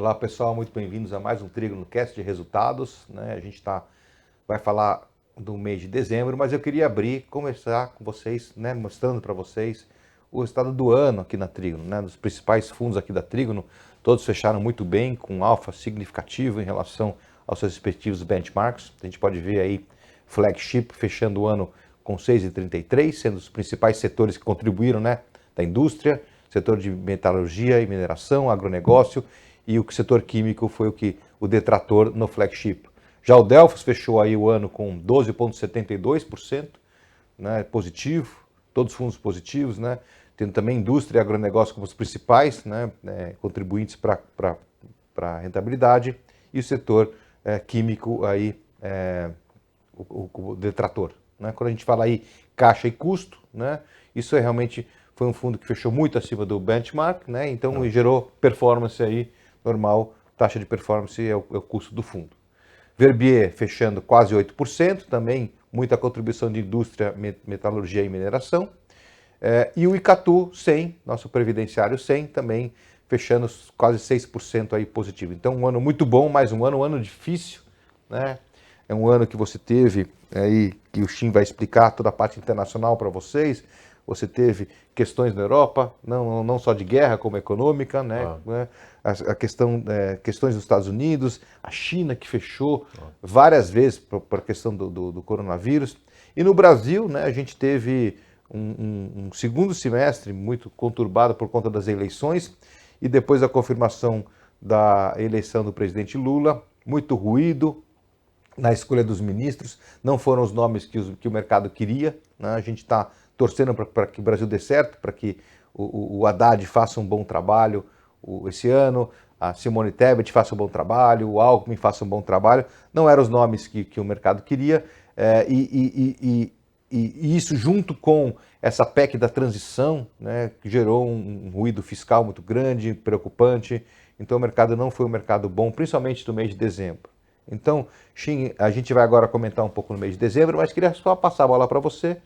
Olá pessoal, muito bem-vindos a mais um Trígono Cast de resultados, né? A gente vai falar do mês de dezembro, mas eu queria conversar com vocês, né? Mostrando para vocês o resultado do ano aqui na Trígono, né? Dos principais fundos aqui da Trígono, todos fecharam muito bem, com alfa significativo em relação aos seus respectivos benchmarks. A gente pode ver aí Flagship fechando o ano com 6,33, sendo os principais setores que contribuíram, né? Da indústria, setor de metalurgia e mineração, agronegócio, e o setor químico foi o detrator no Flagship. Já o Delphos fechou aí o ano com 12,72%, né, positivo, todos os fundos positivos, né, tendo também indústria e agronegócio como os principais, né, contribuintes para a rentabilidade, e o setor químico aí, o detrator. Né. Quando a gente fala aí caixa e custo, né, isso realmente foi um fundo que fechou muito acima do benchmark, né, então gerou performance aí normal, taxa de performance é o custo do fundo. Verbier fechando quase 8%, também muita contribuição de indústria, metalurgia e mineração. E o Icatu 100, nosso previdenciário 100, também fechando quase 6% aí positivo. Então um ano muito bom, mais um ano difícil, né? É um ano que você teve aí, que o Shin vai explicar toda a parte internacional para vocês. Você teve questões na Europa, não só de guerra, como econômica, né? A questões dos Estados Unidos, a China que fechou várias vezes por questão do coronavírus. E no Brasil, né, a gente teve um segundo semestre muito conturbado por conta das eleições e depois da confirmação da eleição do presidente Lula, muito ruído na escolha dos ministros, não foram os nomes que o mercado queria, né? A gente está torcendo para que o Brasil dê certo, para que o Haddad faça um bom trabalho esse ano, a Simone Tebet faça um bom trabalho, o Alckmin faça um bom trabalho. Não eram os nomes que o mercado queria, e isso junto com essa PEC da transição, né, que gerou um ruído fiscal muito grande, preocupante. Então o mercado não foi um mercado bom, principalmente no mês de dezembro. Então, Shin, a gente vai agora comentar um pouco no mês de dezembro, mas queria só passar a bola para você,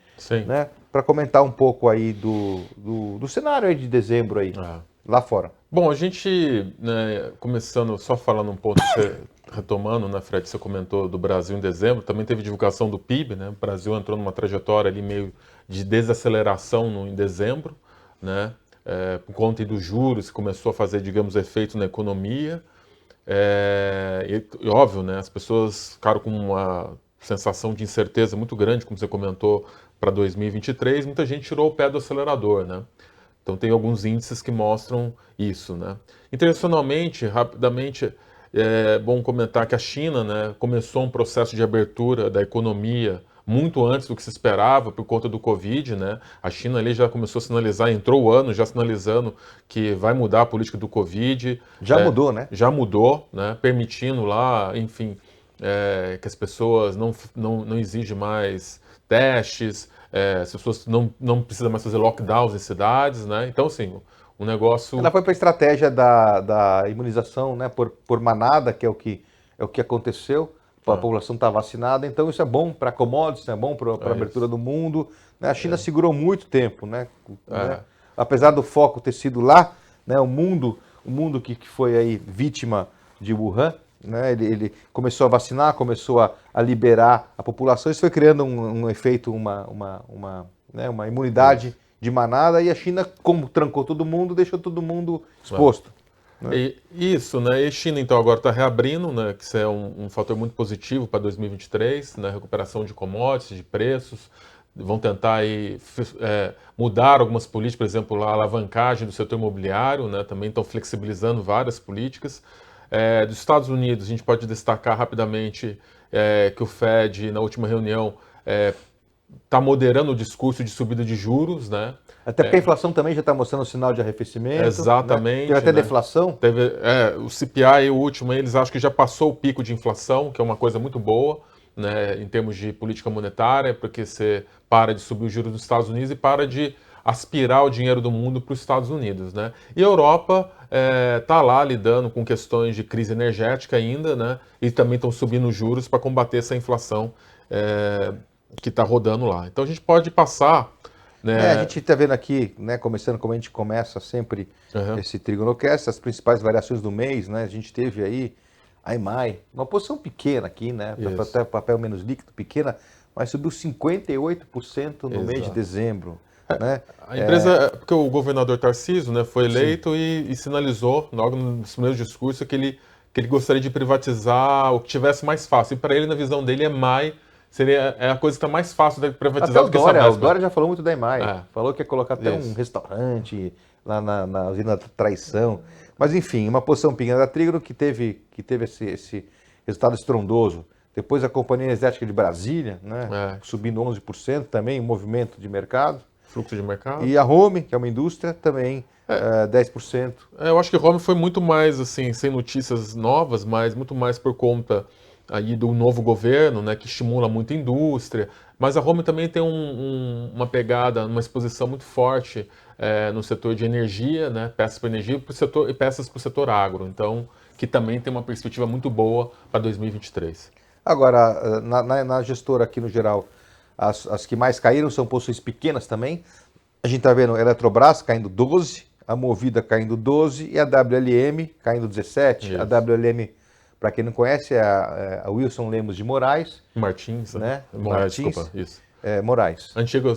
né, para comentar um pouco aí do cenário aí de dezembro aí, lá fora. Bom, a gente, né, começando, só falando um ponto, retomando, né, Fred, você comentou do Brasil em dezembro, também teve divulgação do PIB, né, o Brasil entrou numa trajetória ali meio de desaceleração em dezembro, né, por conta dos juros, começou a fazer, digamos, efeito na economia. E óbvio, né, as pessoas ficaram com uma sensação de incerteza muito grande, como você comentou, para 2023, muita gente tirou o pé do acelerador, né? Então tem alguns índices que mostram isso, né? Internacionalmente, rapidamente, é bom comentar que a China, né, começou um processo de abertura da economia muito antes do que se esperava por conta do Covid, né? A China ali já começou a sinalizar, entrou o ano já sinalizando que vai mudar a política do Covid. Já mudou, né? Já mudou, né? Permitindo lá, enfim, que as pessoas não exigem mais testes, as pessoas não precisam mais fazer lockdowns em cidades, né? Então, assim, um negócio... Ela foi para a estratégia da imunização, né, por manada, que é o que aconteceu. A população está vacinada, então isso é bom para commodities, é bom para a abertura do mundo. Né? A China segurou muito tempo, né? Apesar do foco ter sido lá, né, o mundo que foi aí vítima de Wuhan, né, ele começou a vacinar, começou a liberar a população, isso foi criando um efeito, uma imunidade de manada, e a China, como trancou todo mundo, deixou todo mundo exposto. Né? Isso, né? E a China, então, agora está reabrindo, né? Que isso é um fator muito positivo para 2023, né? Recuperação de commodities, de preços. Vão tentar aí, mudar algumas políticas, por exemplo, a alavancagem do setor imobiliário, né? Também estão flexibilizando várias políticas. Dos Estados Unidos, a gente pode destacar rapidamente que o Fed, na última reunião, está moderando o discurso de subida de juros, né? Até porque a inflação também já está mostrando sinal de arrefecimento. Exatamente. Né? Teve até deflação. O CPI, o último, eles acham que já passou o pico de inflação, que é uma coisa muito boa, né, em termos de política monetária, porque você para de subir os juros dos Estados Unidos e para de aspirar o dinheiro do mundo para os Estados Unidos, né? E a Europa está lá lidando com questões de crise energética ainda, né? E também estão subindo os juros para combater essa inflação que está rodando lá. Então a gente pode passar né? A gente está vendo aqui, né, começando como a gente começa sempre esse TrigonoCast, as principais variações do mês, né? A gente teve aí a EMAI, uma posição pequena aqui, né? Até papel menos líquido, pequena, mas subiu 58% no mês de dezembro. Né? A empresa, porque o governador Tarcísio, né, foi eleito e sinalizou, logo nos primeiros discursos, que ele gostaria de privatizar o que tivesse mais fácil. E para ele, na visão dele, EMAI seria a coisa que está mais fácil de privatizar Até do que o Sabesp. Dória já falou muito da EMAI. Falou que ia colocar até um restaurante lá na usina Traição. Mas enfim, uma posição pequena da Trígono que teve esse resultado estrondoso. Depois a Companhia Energética de Brasília, né, subindo 11% também, um movimento de mercado. Fluxo de mercado. E a Home, que é uma indústria, também 10%. Eu acho que a Home foi muito mais, assim, sem notícias novas, mas muito mais por conta aí do novo governo, né, que estimula muito a indústria. Mas a Home também tem uma pegada, uma exposição muito forte no setor de energia, né, peças para energia e peças para o setor agro. Então, que também tem uma perspectiva muito boa para 2023. Agora, na gestora aqui no geral, as que mais caíram são posições pequenas também. A gente está vendo a Eletrobras caindo 12%, a Movida caindo 12% e a WLM caindo 17%. Isso. A WLM, para quem não conhece, é a Wilson Lemos de Moraes. Martins, né? Moraes, desculpa, isso. Moraes. Antiga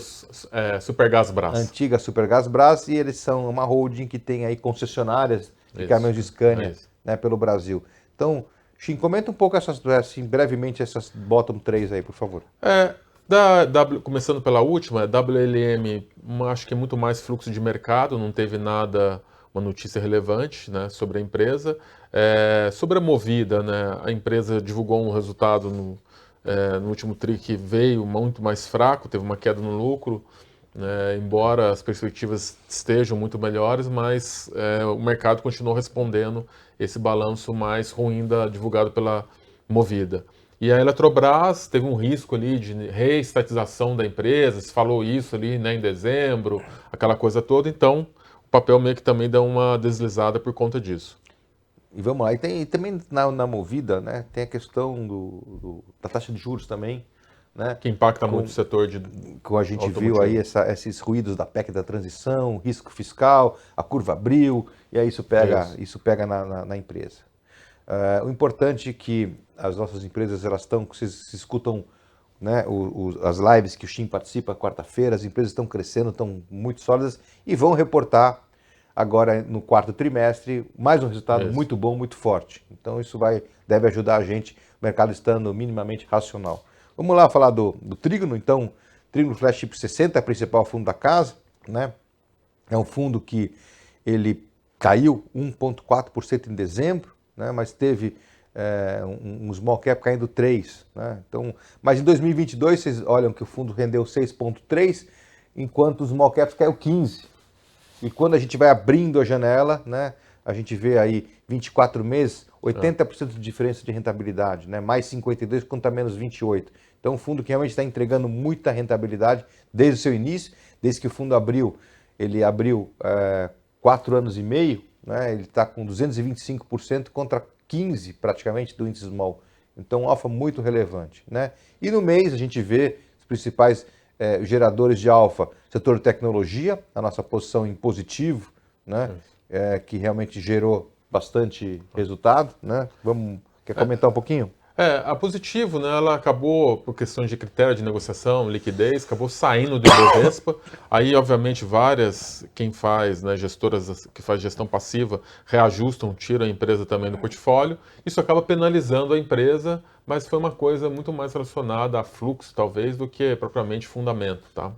Supergás Brás. Antiga Supergás Brás, e eles são uma holding que tem aí concessionárias de caminhões de Scania, né, pelo Brasil. Então, Shin, comenta um pouco assim, brevemente essas bottom 3 aí, por favor. Começando pela última, a WLM, acho que é muito mais fluxo de mercado, não teve nada, uma notícia relevante, né, sobre a empresa. Sobre a Movida, né, a empresa divulgou um resultado no último TRI que veio muito mais fraco, teve uma queda no lucro, né, embora as perspectivas estejam muito melhores, mas o mercado continuou respondendo esse balanço mais ruim divulgado pela Movida. E a Eletrobras teve um risco ali de reestatização da empresa, se falou isso ali, né, em dezembro, aquela coisa toda, então o papel meio que também deu uma deslizada por conta disso. E vamos lá, e também na Movida, né, tem a questão da taxa de juros também, né, que impacta muito o setor de como a gente viu aí esses ruídos da PEC da transição, risco fiscal, a curva abriu, e aí isso pega na empresa. O importante é que as nossas empresas, elas estão, vocês escutam, né, as lives que o Shin participa quarta-feira, as empresas estão crescendo, estão muito sólidas e vão reportar agora no quarto trimestre mais um resultado muito bom, muito forte. Então isso deve ajudar a gente, o mercado estando minimamente racional. Vamos lá falar do Trígono, então, Trígono Flagship 60 é o principal fundo da casa, né? É um fundo que ele caiu 1,4% em dezembro, né? Mas teve um small cap caindo 3%. Né? Então, mas em 2022, vocês olham que o fundo rendeu 6,3%, enquanto os small caps caiu 15%. E quando a gente vai abrindo a janela, né, a gente vê aí 24 meses, 80% de diferença de rentabilidade, né? Mais 52% contra menos 28%. Então, um fundo que realmente está entregando muita rentabilidade desde o seu início, desde que o fundo abriu, ele abriu 4 anos e meio, né? Ele está com 225% contra 15% praticamente do índice small. Então, um alfa muito relevante, né? E no mês a gente vê os principais geradores de alfa, setor de tecnologia, a nossa posição em positivo, né? Que realmente gerou bastante resultado, né? Quer comentar um pouquinho? A Positivo, né, ela acabou, por questões de critério de negociação, liquidez, acabou saindo do Ibovespa. Aí, obviamente, quem faz, né, gestoras que faz gestão passiva, reajustam, tiram a empresa também do portfólio. Isso acaba penalizando a empresa, mas foi uma coisa muito mais relacionada a fluxo, talvez, do que propriamente fundamento, tá?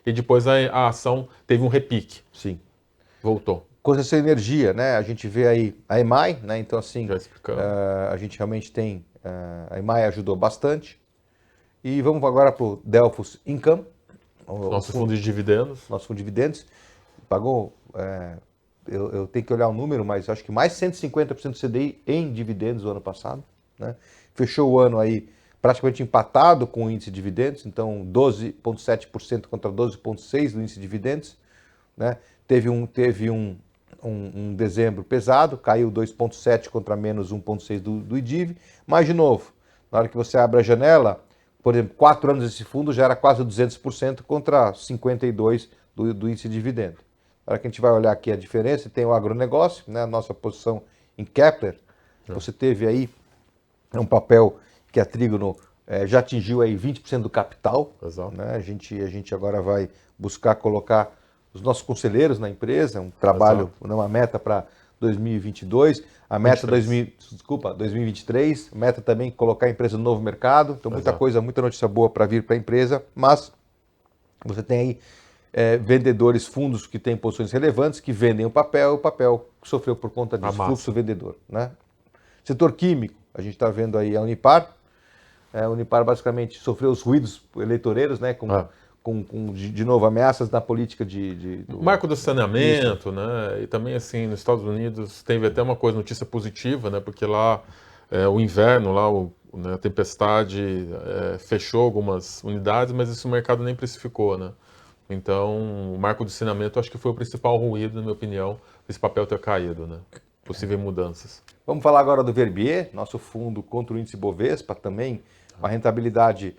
E depois a ação teve um repique. Sim. Voltou. Concessão de energia, né? A gente vê aí a EMAI, né? Então, assim, a gente realmente tem... a EMAI ajudou bastante. E vamos agora para o Delphos Income. Nosso fundo de dividendos. Nosso fundo de dividendos. Pagou... eu tenho que olhar o número, mas acho que mais 150% do CDI em dividendos no ano passado. Né? Fechou o ano aí praticamente empatado com o índice de dividendos. Então, 12,7% contra 12,6% do índice de dividendos. Né? Teve um dezembro pesado, caiu 2,7 contra menos 1,6 do IDIV, mas de novo, na hora que você abre a janela, por exemplo, 4 anos esse fundo já era quase 200% contra 52% do índice de dividendo. Na hora que a gente vai olhar aqui a diferença, tem o agronegócio, né, a nossa posição em Kepler, você teve aí um papel que a Trígono já atingiu aí 20% do capital. Exato. Né? A gente agora vai buscar colocar os nossos conselheiros na empresa, um trabalho, uma meta para 2022, a meta 2023, meta também colocar a empresa no novo mercado. Então muita coisa, muita notícia boa para vir para a empresa, mas você tem aí vendedores, fundos que têm posições relevantes, que vendem o papel sofreu por conta disso, fluxo vendedor. Né? Setor químico, a gente está vendo aí a Unipar. A Unipar basicamente sofreu os ruídos eleitoreiros, né? De novo, ameaças na política do marco do saneamento, né? E também, assim, nos Estados Unidos teve até uma notícia positiva, né? Porque lá o inverno, lá a tempestade fechou algumas unidades, mas isso o mercado nem precificou, né? Então, o marco do saneamento acho que foi o principal ruído, na minha opinião, esse papel ter caído, né? Possíveis mudanças. Vamos falar agora do Verbier, nosso fundo contra o índice Bovespa, também uma rentabilidade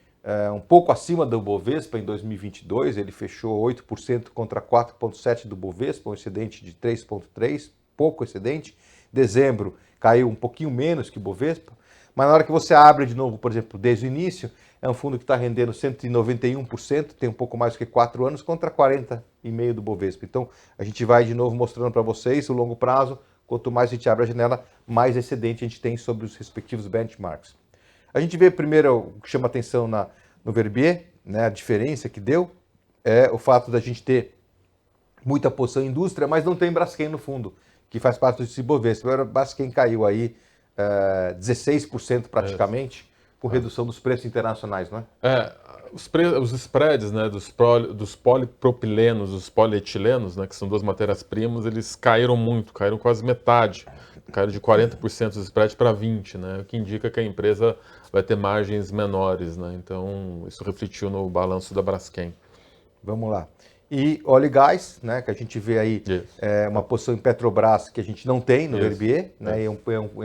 um pouco acima do Bovespa em 2022, ele fechou 8% contra 4,7% do Bovespa, um excedente de 3,3%, pouco excedente. Dezembro caiu um pouquinho menos que o Bovespa, mas na hora que você abre de novo, por exemplo, desde o início, é um fundo que está rendendo 191%, tem um pouco mais do que 4 anos, contra 40,5% do Bovespa. Então, a gente vai de novo mostrando para vocês o longo prazo, quanto mais a gente abre a janela, mais excedente a gente tem sobre os respectivos benchmarks. A gente vê primeiro o que chama atenção no Verbier, né, a diferença que deu, é o fato da gente ter muita posição em indústria, mas não tem Braskem no fundo, que faz parte do Ibovespa. O Braskem caiu aí 16% praticamente, com redução dos preços internacionais, não é? Os spreads, né, dos polipropilenos, dos polietilenos, né, que são duas matérias-primas, eles caíram muito, caíram quase metade. Caíram de 40% dos spreads para 20%, né, o que indica que a empresa vai ter margens menores. Né, então, isso refletiu no balanço da Braskem. Vamos lá. E óleo e gás, né, que a gente vê aí uma posição em Petrobras que a gente não tem no Verbier, né, é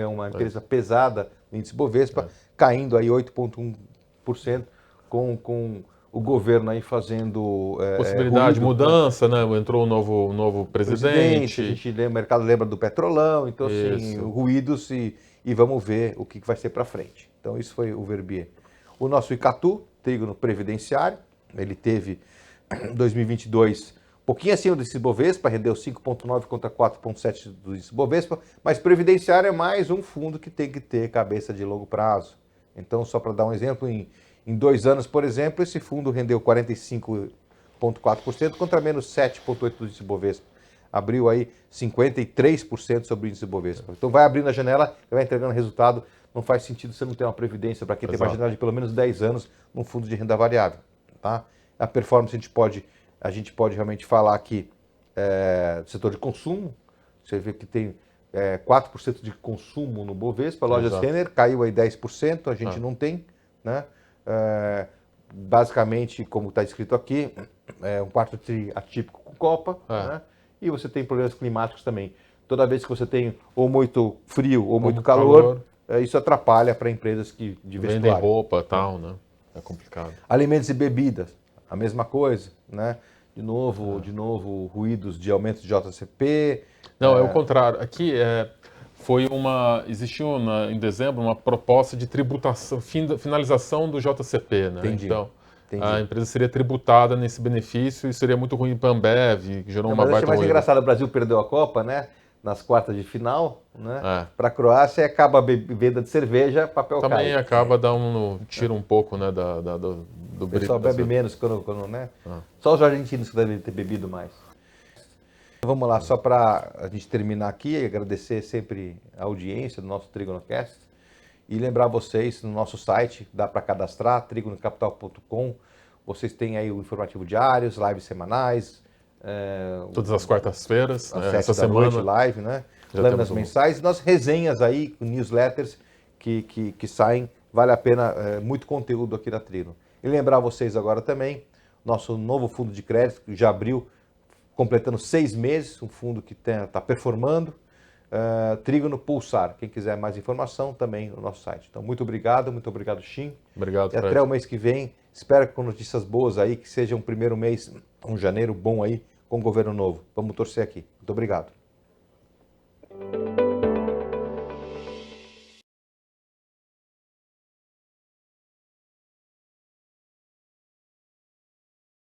uma empresa pesada no índice Bovespa, caindo aí 8,1%, com o governo aí fazendo possibilidade de mudança, né? Entrou um novo presidente. A gente o mercado lembra do Petrolão, então assim, ruídos e vamos ver o que vai ser para frente. Então isso foi o Verbier. O nosso Icatu, Trígono Previdenciário, ele teve em 2022 um pouquinho acima do índice Bovespa, rendeu 5,9 contra 4,7 do índice Bovespa, mas Previdenciário é mais um fundo que tem que ter cabeça de longo prazo. Então, só para dar um exemplo, em 2 anos, por exemplo, esse fundo rendeu 45,4% contra menos 7,8% do índice Bovespa. Abriu aí 53% sobre o índice Bovespa. Então vai abrindo a janela e vai entregando resultado. Não faz sentido você não ter uma previdência para quem tem uma janela de pelo menos 10 anos num fundo de renda variável. Tá? A performance a gente pode realmente falar aqui do setor de consumo. Você vê que tem 4% de consumo no Bovespa. A Lojas Renner caiu aí 10%, a gente não tem, né? Basicamente, como está escrito aqui, um quarto tri atípico com Copa, né? E você tem problemas climáticos também. Toda vez que você tem ou muito frio ou muito calor, isso atrapalha para empresas de vestuário. Vendem roupa e tal, né? É complicado. Alimentos e bebidas, a mesma coisa, né? De novo, ruídos de aumento de JCP. Não, é o contrário. Aqui existiu em dezembro uma proposta de tributação, finalização do JCP, né? Entendi. Então, a empresa seria tributada nesse benefício e seria muito ruim para a Ambev, que gerou uma baita mais ruído. engraçado, o Brasil perdeu a Copa, né? Nas quartas de final, né? Para a Croácia acaba a venda de cerveja, papel cai. Também acaba tira um pouco, né, do o pessoal bebe menos quando né? Só os argentinos que devem ter bebido mais. Vamos lá, só para a gente terminar aqui, agradecer sempre a audiência do nosso TrígonoCast e lembrar vocês, no nosso site, dá para cadastrar, trigonocapital.com, vocês têm aí o informativo diários, lives semanais. Todas as quartas-feiras, essa semana. Noite, live, né? Lâminas mensais e nossas resenhas aí, newsletters que saem, vale a pena, muito conteúdo aqui da Trígono. E lembrar vocês agora também, nosso novo fundo de crédito, que já abriu, completando 6 meses, um fundo que está performando, Trígono Pulsar. Quem quiser mais informação, também no nosso site. Então, muito obrigado, Shin. Obrigado, E até Fred. o mês que vem. Espero com notícias boas aí, que seja um primeiro mês, um janeiro bom aí, com o governo novo. Vamos torcer aqui. Muito obrigado.